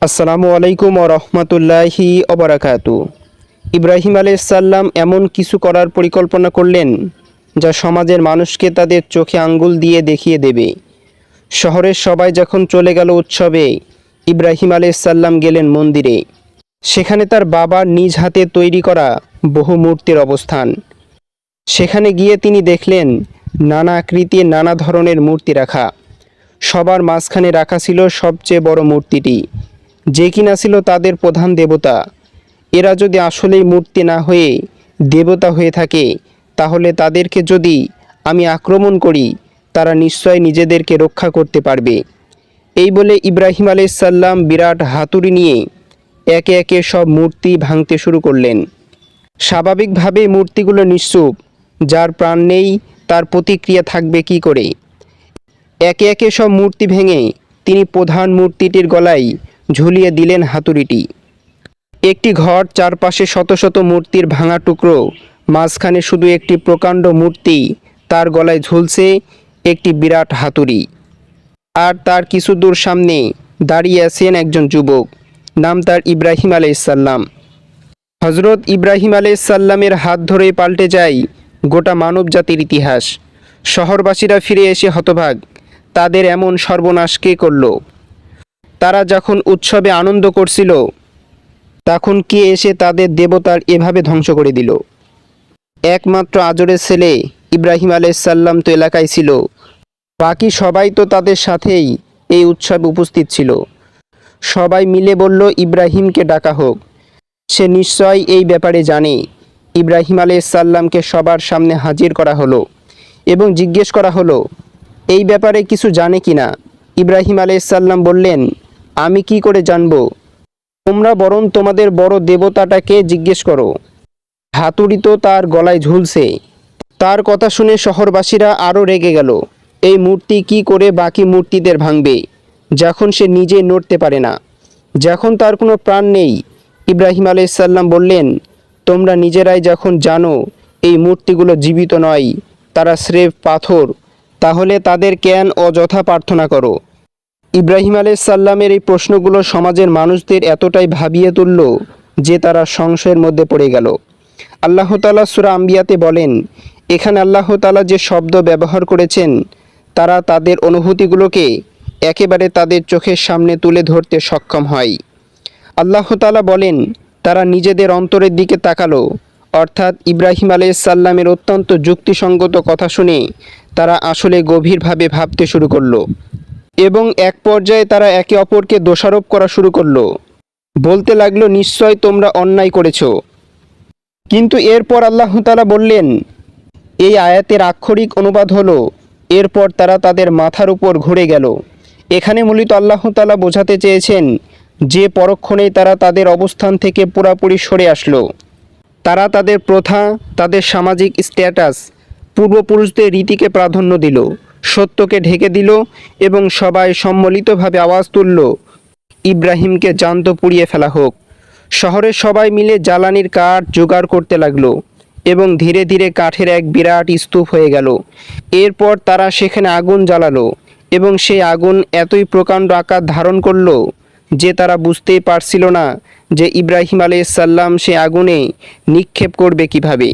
আসসালামু আলাইকুম ওয়া রাহমাতুল্লাহি ওয়া বারাকাতু। ইব্রাহিম আলাইহিস সালাম এমন কিছু করার পরিকল্পনা করলেন যা সমাজের মানুষকে তাদের চোখে আঙ্গুল দিয়ে দেখিয়ে দেবে। শহরের সবাই যখন চলে গেল উৎসবে, ইব্রাহিম আলাইহিস সালাম গেলেন মন্দিরে। সেখানে তার বাবার নিজ হাতে তৈরি করা বহু মূর্তির অবস্থান। সেখানে গিয়ে তিনি দেখলেন নানা আকৃতির নানা ধরনের মূর্তি রাখা। সবার মাঝখানে রাখা ছিল সবচেয়ে বড় মূর্তিটি, যে কিনা ছিল তাদের প্রধান দেবতা। এরা যদি আসলেই মূর্তি না হয়ে দেবতা হয়ে থাকে, তাহলে তাদেরকে যদি আমি আক্রমণ করি, তারা নিশ্চয় নিজেদেরকে রক্ষা করতে পারবে। এই বলে ইব্রাহিম আলাইহিস সালাম বিরাট হাতুড়ি নিয়ে একে একে সব মূর্তি ভাঙতে শুরু করলেন। স্বাভাবিকভাবেই মূর্তিগুলো নিশ্চুপ, যার প্রাণ নেই তার প্রতিক্রিয়া থাকবে কি করে। একে একে সব মূর্তি ভেঙে তিনি প্রধান মূর্তিটির গলায় ঝুলিয়ে দিলেন হাতুড়িটি। একটি ঘর, চারপাশে শত শত মূর্তির ভাঙা টুকরো, মাঝখানে শুধু একটি প্রকাণ্ড মূর্তি, তার গলায় ঝুলছে একটি বিরাট হাতুড়ি। আর তার কিছু দূর সামনে দাঁড়িয়ে আছেন একজন যুবক, নাম তার ইব্রাহিম আলাইহিস সালাম। হজরত ইব্রাহিম আলাইহিস সালামের হাত ধরেই পাল্টে যায় গোটা মানব জাতির ইতিহাস। শহরবাসীরা ফিরে এসে হতবাক, তাদের এমন সর্বনাশ কে করল? তারা যখন উৎসবে আনন্দ করছিল, তখন কে এসে তাদের দেবতার এভাবে ধ্বংস করে দিল? একমাত্র আজরের ছেলে ইব্রাহিম আলাইহিস সালাম তো এলাকায় ছিল, বাকি সবাই তো তাদের সাথেই এই উৎসবে উপস্থিত ছিল। সবাই মিলে বলল ইব্রাহিমকে ডাকা হোক, সে নিশ্চয় এই ব্যাপারে জানে। ইব্রাহিম আলাইহিস সালামকে সবার সামনে হাজির করা হলো এবং জিজ্ঞেস করা হলো এই ব্যাপারে কিছু জানে কিনা। ইব্রাহিম আলাইহিস সালাম বললেন, আমি কি করে জানব? তোমরা বরং তোমাদের বড় দেবতাটাকে জিজ্ঞেস করো। হাতুড়ি তো তার গলায় ঝুলছে। তার কথা শুনে শহরবাসীরা আরও রেগে গেল। এই মূর্তি কি করে বাকি মূর্তিদের ভাঙবে, যখন সে নিজে নড়তে পারে না, যখন তার কোনো প্রাণ নেই? ইব্রাহিম আলাইহিস সালাম বললেন, তোমরা নিজেরাই যখন জানো এই মূর্তিগুলো জীবিত নয়, তারা স্রেফ পাথর, তাহলে তাদের কেন অযথা প্রার্থনা করো? ইব্রাহিম আলাইহিস সালামের এই প্রশ্নগুলো সমাজের মানুষদের এতটাই ভাবিয়ে তুলল যে তারা সংশয়ের মধ্যে পড়ে গেল। আল্লাহ তাআলা সূরা আম্বিয়াতে বলেন, এখানে আল্লাহ তাআলা যে শব্দ ব্যবহার করেছেন, তারা তাদের অনুভূতিগুলোকে একেবারে তাদের চোখের সামনে তুলে ধরতে সক্ষম হয়। আল্লাহ তাআলা বলেন, তারা নিজেদের অন্তরের দিকে তাকালো, অর্থাৎ ইব্রাহিম আলাইহিস সালামের অত্যন্ত যুক্তিসঙ্গত কথা শুনে তারা আসলে গভীরভাবে ভাবতে শুরু করলো এবং এক পর্যায়ে তারা একে অপরকে দোষারোপ করা শুরু করলো। বলতে লাগলো, নিশ্চয় তোমরা অন্যায় করেছো। কিন্তু এরপর আল্লাহ তাআলা বললেন, এই আয়াতের আক্ষরিক অনুবাদ হলো, এরপর তারা তাদের মাথার উপর ঘুরে গেল। এখানে মূলত আল্লাহ তাআলা বোঝাতে চেয়েছেন যে পরক্ষণেই তারা তাদের অবস্থান থেকে পুরোপুরি সরে আসলো। তারা তাদের প্রথা, তাদের সামাজিক স্ট্যাটাস, পূর্বপুরুষদের রীতিকে প্রাধান্য দিল, সত্যকে ঢেকে দিল এবং সবাই সম্মিলিতভাবে আওয়াজ তুলল, ইব্রাহিমকে জ্যান্ত পুড়িয়ে ফেলা হোক। শহরের সবাই মিলে জ্বালানির কাঠ জোগাড় করতে লাগলো এবং ধীরে ধীরে কাঠের এক বিরাট স্তূপ হয়ে গেল। এরপর তারা সেখানে আগুন জ্বালালো এবং সেই আগুন এতই প্রকাণ্ড আকার ধারণ করলো যে তারা বুঝতেই পারছিল না যে ইব্রাহিম আলাইহিস সালাম সে আগুনে নিক্ষেপ করবে কিভাবে।